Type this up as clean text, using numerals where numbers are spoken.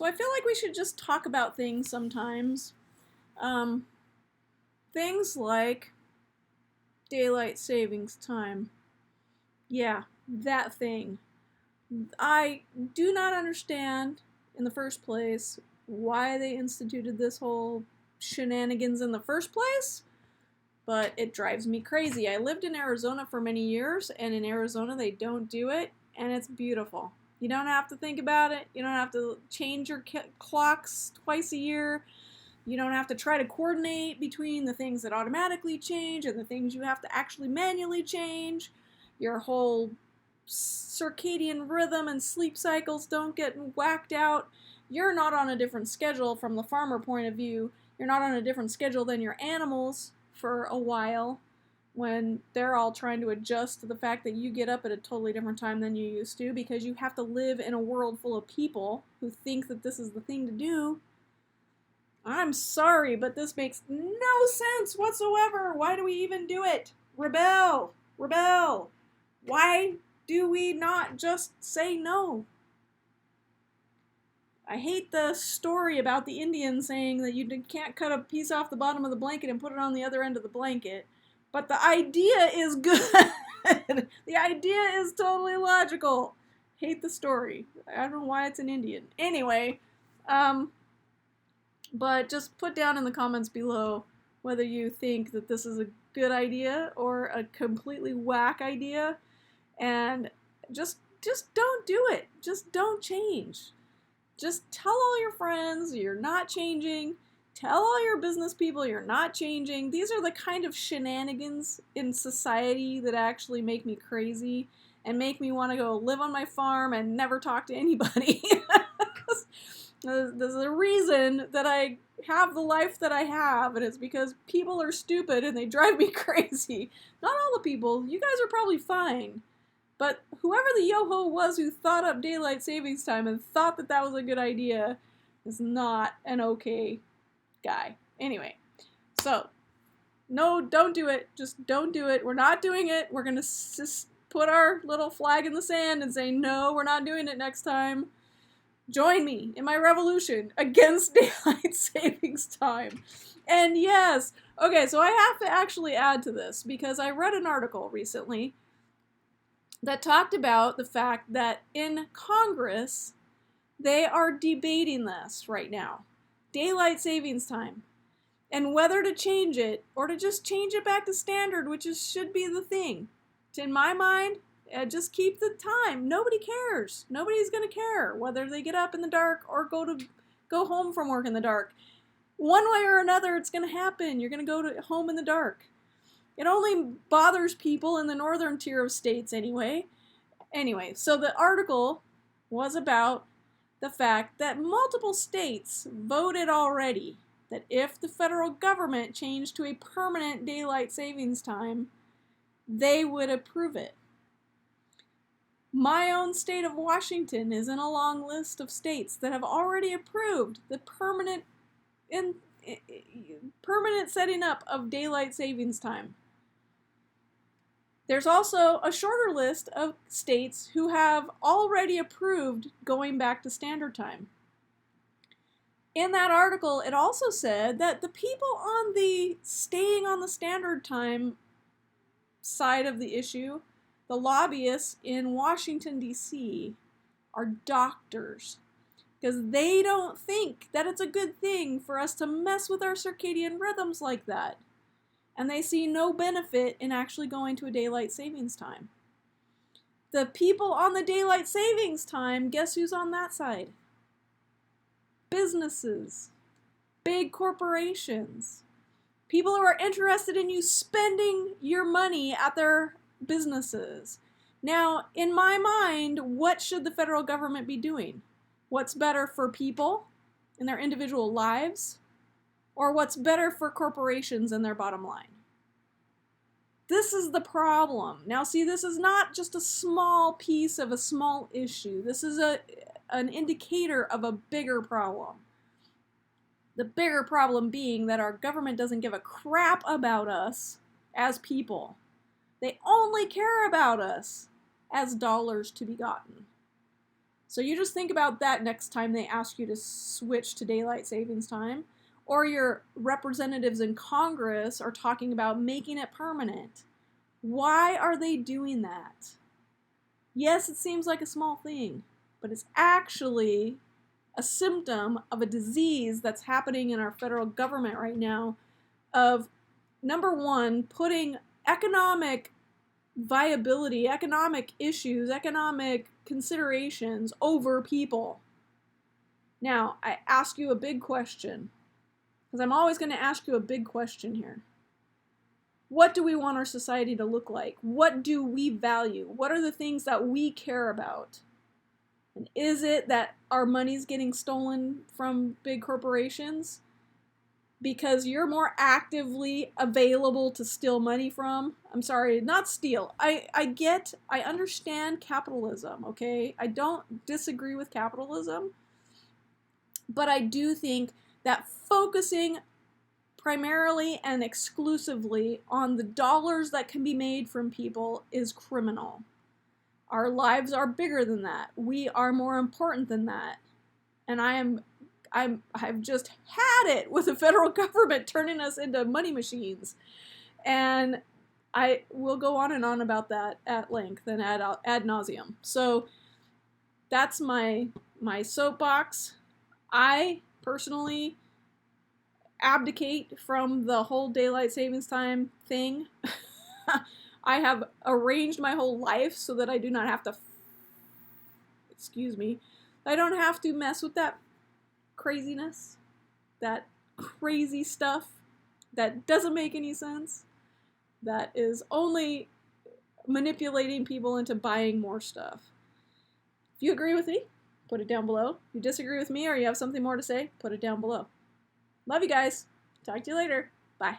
So I feel like we should just talk about things sometimes. Um, Things like daylight savings time. Yeah, that thing. I do not understand, in the first place, why they instituted this whole shenanigans in the first place, but it drives me crazy. I lived in Arizona for many years, and in Arizona they don't do it, and it's beautiful. You don't have to think about it. You don't have to change your clocks twice a year. You don't have to try to coordinate between the things that automatically change and the things you have to actually manually change. Your whole circadian rhythm and sleep cycles don't get whacked out. You're not on a different schedule from the farmer point of view. You're not on a different schedule than your animals for a while when they're all trying to adjust to the fact that you get up at a totally different time than you used to because you have to live in a world full of people who think that this is the thing to do. I'm sorry, but this makes no sense whatsoever. Why do we even do it? Rebel! Rebel! Why do we not just say no? I hate the story about the Indian saying that you can't cut a piece off the bottom of the blanket and put it on the other end of the blanket. But the idea is good. The idea is totally logical. Hate the story. I don't know why it's an Indian. Anyway, but just put down in the comments below whether you think that this is a good idea or a completely whack idea. And just don't do it. Just don't change. Just tell all your friends you're not changing. Tell all your business people you're not changing. These are the kind of shenanigans in society that actually make me crazy and make me want to go live on my farm and never talk to anybody. There's a reason that I have the life that I have, and it's because people are stupid and they drive me crazy. Not all the people. You guys are probably fine. But whoever the yo-ho was who thought up daylight savings time and thought that that was a good idea is not an okay guy. Anyway, so, no, don't do it. Just don't do it. We're not doing it. We're going to just put our little flag in the sand and say, no, we're not doing it next time. Join me in my revolution against daylight savings time. And yes, okay, so I have to actually add to this because I read an article recently that talked about the fact that in Congress, they are debating this right now. Daylight savings time. And whether to change it or to just change it back to standard, which should be the thing. In my mind, just keep the time. Nobody cares. Nobody's going to care whether they get up in the dark or go home from work in the dark. One way or another, it's going to happen. You're going to go home in the dark. It only bothers people in the northern tier of states anyway. Anyway, so the article was about the fact that multiple states voted already that if the federal government changed to a permanent daylight savings time, they would approve it. My own state of Washington is in a long list of states that have already approved the permanent setting up of daylight savings time. There's also a shorter list of states who have already approved going back to standard time. In that article, it also said that the people on the staying on the standard time side of the issue, the lobbyists in Washington, D.C., are doctors because they don't think that it's a good thing for us to mess with our circadian rhythms like that. And they see no benefit in actually going to a daylight savings time. The people on the daylight savings time, guess who's on that side? Businesses, big corporations, people who are interested in you spending your money at their businesses. Now, in my mind, what should the federal government be doing? What's better for people in their individual lives? Or what's better for corporations and their bottom line? This is the problem. Now, see, this is not just a small piece of a small issue. This is an indicator of a bigger problem. The bigger problem being that our government doesn't give a crap about us as people. They only care about us as dollars to be gotten. So you just think about that next time they ask you to switch to daylight savings time, or your representatives in Congress are talking about making it permanent. Why are they doing that? Yes, it seems like a small thing, but it's actually a symptom of a disease that's happening in our federal government right now of, number one, putting economic viability, economic issues, economic considerations over people. Now, I ask you a big question, because I'm always going to ask you a big question here. What do we want our society to look like? What do we value? What are the things that we care about? And is it that our money's getting stolen from big corporations because you're more actively available to steal money from? I'm sorry, not steal. I understand capitalism, okay? I don't disagree with capitalism, but I do think that focusing primarily and exclusively on the dollars that can be made from people is criminal. Our lives are bigger than that. We are more important than that. And I've just had it with the federal government turning us into money machines. And I will go on and on about that at length and ad nauseum. So that's my soapbox. I personally abdicate from the whole daylight savings time thing. I have arranged my whole life so that I do not have to, I don't have to mess with that craziness, that crazy stuff that doesn't make any sense, that is only manipulating people into buying more stuff. If you agree with me, put it down below. If you disagree with me or you have something more to say, put it down below. Love you guys. Talk to you later. Bye.